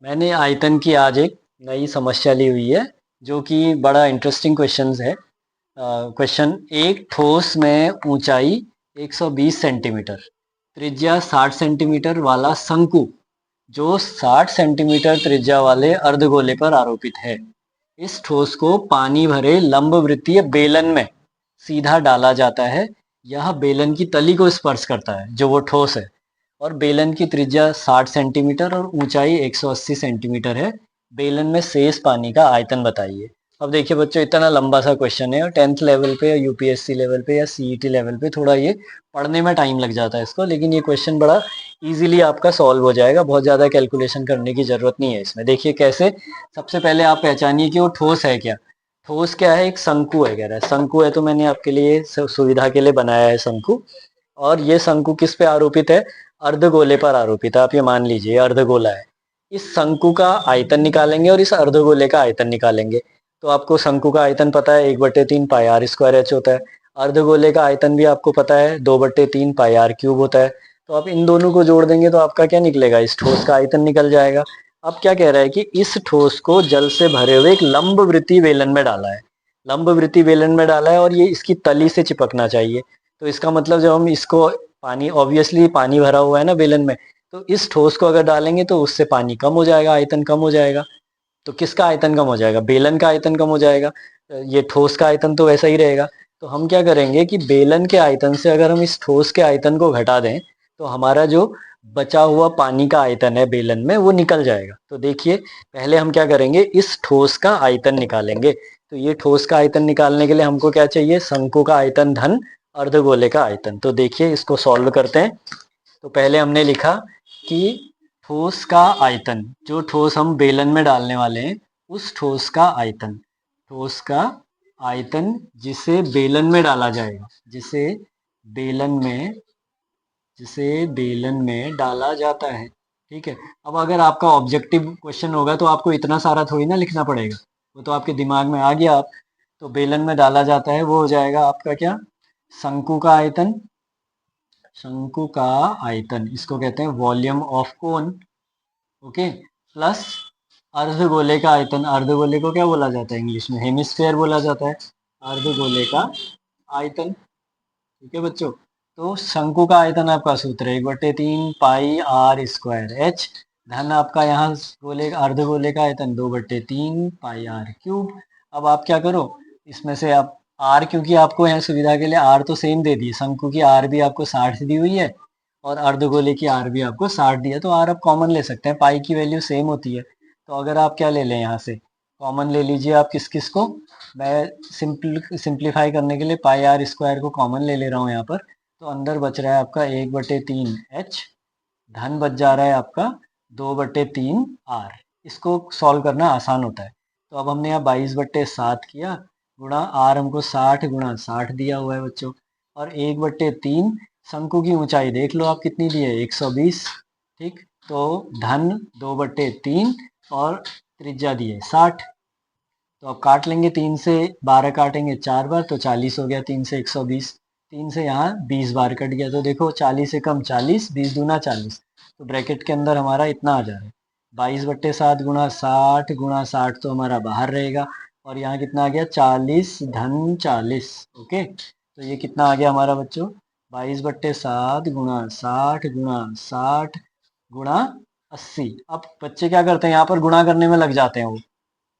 मैंने आयतन की आज एक नई समस्या ली हुई है जो कि बड़ा इंटरेस्टिंग क्वेश्चन है। क्वेश्चन, एक ठोस में ऊंचाई 120 सेंटीमीटर, त्रिज्या 60 सेंटीमीटर वाला शंकु जो 60 सेंटीमीटर त्रिज्या वाले अर्धगोले पर आरोपित है। इस ठोस को पानी भरे लंबवृत्तीय बेलन में सीधा डाला जाता है। यह बेलन की तली को स्पर्श करता है जो वो ठोस है, और बेलन की त्रिज्या 60 सेंटीमीटर और ऊंचाई 180 सेंटीमीटर है। बेलन में शेष पानी का आयतन बताइए। अब देखिए बच्चों, इतना लंबा सा क्वेश्चन है और 10th लेवल पे या यूपीएससी लेवल पे या सीईटी लेवल पे थोड़ा ये पढ़ने में टाइम लग जाता है इसको, लेकिन ये क्वेश्चन बड़ा इजीली आपका सॉल्व हो जाएगा। बहुत ज़्यादा कैलकुलेशन करने की ज़रूरत नहीं है इसमें। देखिए कैसे, सबसे पहले आप पहचानिए कि वो ठोस है क्या। ठोस क्या है? एक शंकु है, कह रहा है शंकु है, तो मैंने आपके लिए सुविधा के लिए बनाया है शंकु। और ये शंकु किस पे आरोपित है? अर्धगोले पर आरोपित है। आप ये मान लीजिए अर्धगोला है। इस शंकु का आयतन निकालेंगे और इस अर्धगोले का आयतन निकालेंगे। तो आपको शंकु का आयतन पता है, 1/3 पाई आर स्क्वायर एच होता है। अर्धगोले का आयतन भी आपको पता है, 2/3 पाई आर क्यूब होता है। तो आप इन दोनों को जोड़ देंगे तो आपका क्या निकलेगा? इस ठोस का आयतन निकल जाएगा। अब क्या कह रहा है कि इस ठोस को जल से भरे हुए एक लंबवृत्तीय बेलन में डाला है। लंबवृत्तीय बेलन में डाला है और ये इसकी तली से चिपकना चाहिए। तो इसका मतलब जब हम इसको, पानी ऑब्वियसली पानी भरा हुआ है ना बेलन में, तो इस ठोस को अगर डालेंगे तो उससे पानी कम हो जाएगा, आयतन कम हो जाएगा। तो किसका आयतन कम हो जाएगा? बेलन का आयतन कम हो जाएगा। ये ठोस का आयतन तो वैसा ही रहेगा। तो हम क्या करेंगे कि बेलन के आयतन से अगर हम इस ठोस के आयतन को घटा दें तो हमारा जो बचा हुआ पानी का आयतन है बेलन में वो निकल जाएगा। तो देखिए, पहले हम क्या करेंगे, इस ठोस का आयतन निकालेंगे। तो ये ठोस का आयतन निकालने के लिए हमको क्या चाहिए? शंकु का आयतन धन अर्धगोले का आयतन। तो देखिए इसको सॉल्व करते हैं। तो पहले हमने लिखा कि ठोस का आयतन, जो ठोस हम बेलन में डालने वाले हैं उस ठोस का आयतन, ठोस का आयतन जिसे बेलन में डाला जाएगा, बेलन में जिसे बेलन में डाला जाता है। ठीक है। अब अगर आपका ऑब्जेक्टिव क्वेश्चन होगा तो आपको इतना सारा थोड़ी ना लिखना पड़ेगा, वो तो आपके दिमाग में आ गया। आप तो बेलन में डाला जाता है वो हो जाएगा आपका क्या? शंकु का आयतन। शंकु का आयतन, इसको कहते हैं volume of cone. Okay. Plus अर्धगोले का आयतन। अर्धगोले को क्या बोला जाता है इंग्लिश में? हेमिस्फेयर बोला जाता है। अर्धगोले का आयतन। ठीक है बच्चों। तो शंकु का आयतन आपका सूत्र है 1/3 पाई आर स्क्वायर एच, धन आपका यहाँ गोले अर्धगोले का आयतन 2/3 पाई आर क्यूब। अब आप क्या करो, इसमें से आप आर, क्योंकि आपको यहाँ सुविधा के लिए आर तो सेम दे दी, शंकु की आर भी आपको 60 दी हुई है और अर्धगोले की आर भी आपको 60 दी है, तो आर आप कॉमन ले सकते हैं, पाई की वैल्यू सेम होती है। तो अगर आप क्या ले लें, यहाँ से कॉमन ले लीजिए आप। किस किस को? मैं सिंप्लीफाई करने के लिए पाई आर स्क्वायर को कॉमन ले ले रहा हूँ यहाँ पर। तो अंदर बच रहा है आपका 1/3 एच, धन बच जा रहा है आपका 2/3 आर। इसको सॉल्व करना आसान होता है। तो अब हमने यहाँ 22/7 किया, गुणा आर हमको 60 गुणा 60 दिया हुआ है बच्चों, और 1/3 शंकु की ऊंचाई देख लो आप कितनी दी है, 120। ठीक। तो धन 2/3 और त्रिज्या दी है 60। तो अब काट लेंगे, 3 से 12 काटेंगे 4 बार तो 40 हो गया, 3 से 120, 3 से यहाँ 20 बार कट गया। तो देखो 40 से कम 40, 20 दूना 40, तो ब्रैकेट के अंदर हमारा इतना आ जा रहा है 22/7 गुणा 60 तो हमारा बाहर रहेगा। और यहाँ कितना आ गया? 40 धन 40। ओके। तो ये कितना आ गया हमारा बच्चों? 22/7 गुणा 60 गुणा 80। अब बच्चे क्या करते हैं, यहाँ पर गुणा करने में लग जाते हैं, वो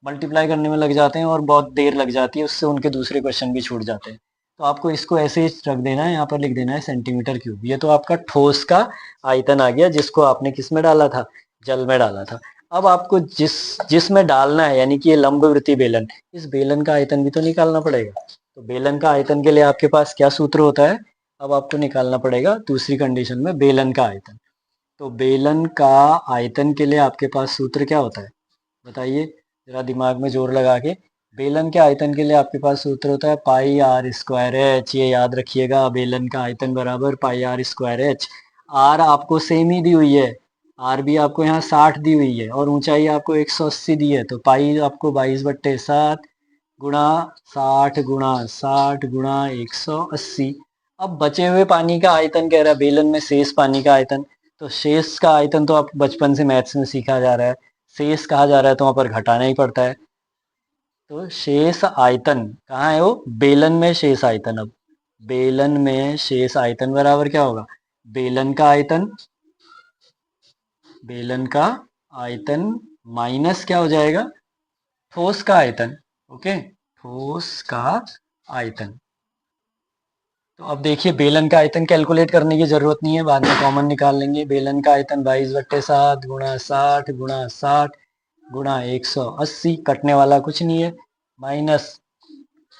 मल्टीप्लाई करने में लग जाते हैं और बहुत देर लग जाती है, उससे उनके दूसरे क्वेश्चन भी छूट जाते हैं। तो आपको इसको ऐसे ही रख देना है, यहाँ पर लिख देना है सेंटीमीटर क्यूब। ये तो आपका ठोस का आयतन आ गया जिसको आपने किस में डाला था? जल में डाला था। अब आपको जिसमें डालना है, यानी कि ये लंबवृत्तीय बेलन, इस बेलन का आयतन भी तो निकालना पड़ेगा। तो बेलन का आयतन के लिए आपके पास क्या सूत्र होता है? अब आपको निकालना पड़ेगा दूसरी कंडीशन में बेलन का आयतन। तो बेलन का आयतन के लिए आपके पास सूत्र क्या होता है बताइए, जरा दिमाग में जोर लगा के। बेलन के आयतन के लिए आपके पास सूत्र होता है पाई आर स्क्वायर एच। ये याद रखिएगा, बेलन का आयतन बराबर पाई आर स्क्वायर एच। आर आपको सेम ही दी हुई है, आर भी आपको यहाँ 60 दी हुई है और ऊंचाई आपको 180 दी है। तो पाई आपको 22/7 गुणा 60 गुणा 180। अब बचे हुए पानी का आयतन कह रहा है बेलन में शेष पानी का आयतन। तो शेष का आयतन तो आप बचपन से मैथ्स में सीखा जा रहा है, शेष कहा जा रहा है तो वहां पर घटाना ही पड़ता है। तो शेष आयतन कहाँ है, वो बेलन में शेष आयतन। अब बेलन में शेष आयतन बराबर क्या होगा, बेलन का आयतन, बेलन का आयतन माइनस क्या हो जाएगा, ठोस का आयतन। ओके, ठोस का आयतन। तो अब देखिए बेलन का आयतन कैलकुलेट करने की जरूरत नहीं है, बाद में कॉमन निकाल लेंगे। बेलन का आयतन 22/7 गुणा 60 गुणा 60 गुणा 180, कटने वाला कुछ नहीं है, माइनस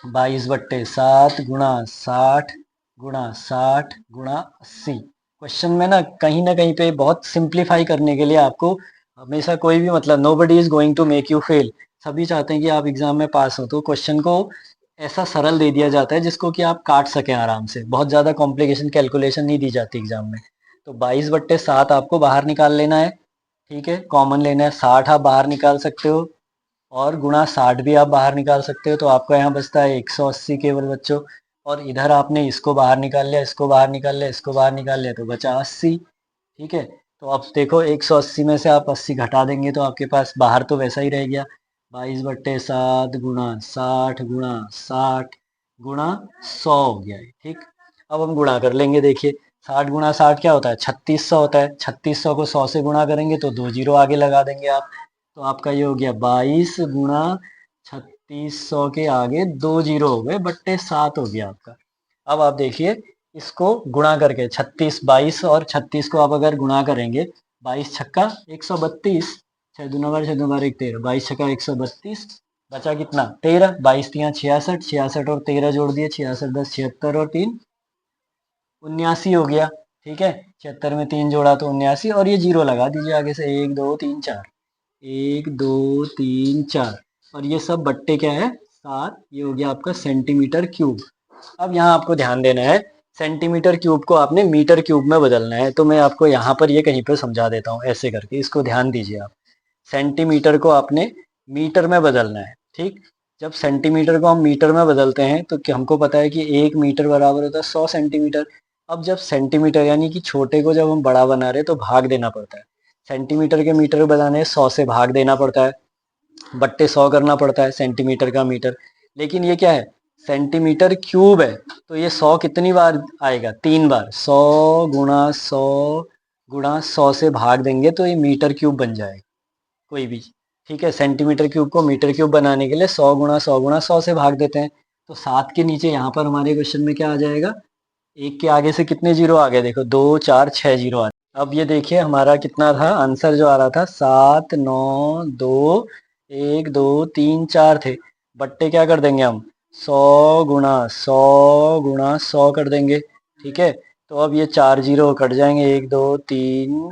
22/7 गुणा 60 गुणा 60 गुणा 80। क्वेश्चन में ना कहीं पे बहुत सिंप्लीफाई करने के लिए आपको हमेशा कोई भी मतलब nobody is going to make you fail, सभी चाहते हैं कि आप एग्जाम में पास हो, तो क्वेश्चन को ऐसा सरल दे दिया जाता है जिसको कि आप काट सकें आराम से, बहुत ज़्यादा कॉम्प्लिकेशन कैलकुलेशन नहीं दी जाती एग्जाम में। तो 22/7 आपको बाहर निकाल लेना है, ठीक है, कॉमन लेना है। 60 आप बाहर निकाल सकते हो और गुणा 60 भी आप बाहर निकाल सकते हो, तो आपका यहाँ बचता है 180 केवल बच्चों। और इधर आपने इसको बाहर निकाल लिया, इसको बाहर निकाल लिया, इसको बाहर निकाल लिया, तो बचा 80। ठीक है, तो अब देखो 180 में से आप 80 घटा देंगे तो आपके पास बाहर तो वैसा ही रह गया, 22/7 गुणा 60 गुणा 60 गुणा 100 हो गया है। ठीक, अब हम गुणा कर लेंगे। देखिए 60 गुणा 60 क्या होता है, 3600 होता है। 3600 को 100 से गुणा करेंगे तो 2 जीरो आगे लगा देंगे आप, तो आपका ये हो गया 22 गुणा 3600 के आगे 2 जीरो हो गए, बट्टे 7 हो गया आपका। अब आप देखिए इसको गुणा करके 36, 22 और 36 को आप अगर गुणा करेंगे, 22 छक्का 132, 6 दूना 12, 6 दूना 12 13, 22 छक्का 132, बचा कितना 13, 22 तिया 66, 66 और 13 जोड़ दिए, 66 10 76 और 3 79 हो गया। ठीक है, 76 में 3 जोड़ा तो 79, और ये जीरो लगा दीजिए आगे से, 1 2 3 4, 1 2 3 4, और ये सब बट्टे क्या है 7, ये हो गया आपका सेंटीमीटर क्यूब। अब यहाँ आपको ध्यान देना है, सेंटीमीटर क्यूब को आपने मीटर क्यूब में बदलना है, तो मैं आपको यहाँ पर ये कहीं पर समझा देता हूँ ऐसे करके, इसको ध्यान दीजिए आप। सेंटीमीटर को आपने मीटर में बदलना है। ठीक, जब सेंटीमीटर को हम मीटर में बदलते हैं तो हमको पता है कि 1 मीटर बराबर होता है 100 सेंटीमीटर। अब जब सेंटीमीटर यानी कि छोटे को जब हम बड़ा बना रहे हैं तो भाग देना पड़ता है, सेंटीमीटर के मीटर बनाने 100 से भाग देना पड़ता है, बट्टे 100 करना पड़ता है सेंटीमीटर का मीटर। लेकिन ये क्या है, सेंटीमीटर क्यूब है, तो ये 100 कितनी बार आएगा, 3 बार। 100 गुणा 100 गुणा 100 से भाग देंगे तो ये मीटर क्यूब बन जाएगा कोई भी। ठीक है, सेंटीमीटर क्यूब को मीटर क्यूब बनाने के लिए 100 गुणा 100 गुणा 100 से भाग देते हैं, तो 7 के नीचे यहाँ पर हमारे क्वेश्चन में क्या आ जाएगा, एक के आगे से कितने जीरो आ गए, देखो 2 4 6 जीरो आ। अब ये देखिए हमारा कितना था आंसर जो आ रहा था, 7 9 2 1 2 3 4 थे, बट्टे क्या कर देंगे हम, 100 गुणा 100 गुणा 100 कर देंगे। ठीक है, तो अब ये 4 जीरो कट जाएंगे, 1 2 3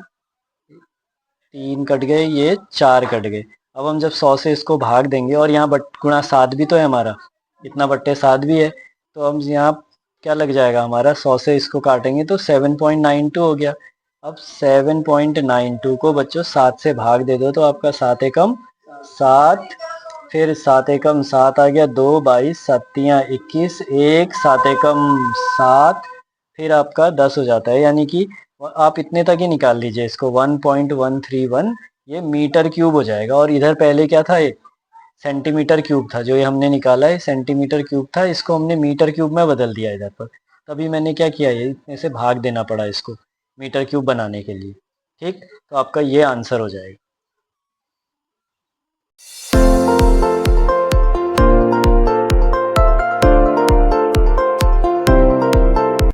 3 कट गए, ये 4 कट गए। अब हम जब 100 से इसको भाग देंगे, और यहाँ बट गुणा 7 भी तो है हमारा, इतना बट्टे 7 भी है, तो हम यहाँ क्या लग जाएगा हमारा, 100 से इसको काटेंगे तो 7.92 हो गया। अब 7.92 को बच्चों 7 से भाग दे दो तो आपका 7 एकम 7, फिर 7 एकम 7 आ गया, 2 22 7 21, 1 7 एकम 7, फिर आपका 10 हो जाता है, यानी कि आप इतने तक ही निकाल लीजिए इसको, 1.131 ये मीटर क्यूब हो जाएगा। और इधर पहले क्या था, ये सेंटीमीटर क्यूब था, जो ये हमने निकाला है सेंटीमीटर क्यूब था, इसको हमने मीटर क्यूब में बदल दिया इधर पर, तभी मैंने क्या किया, ये इतने से भाग देना पड़ा इसको मीटर क्यूब बनाने के लिए। ठीक, तो आपका ये आंसर हो जाएगा।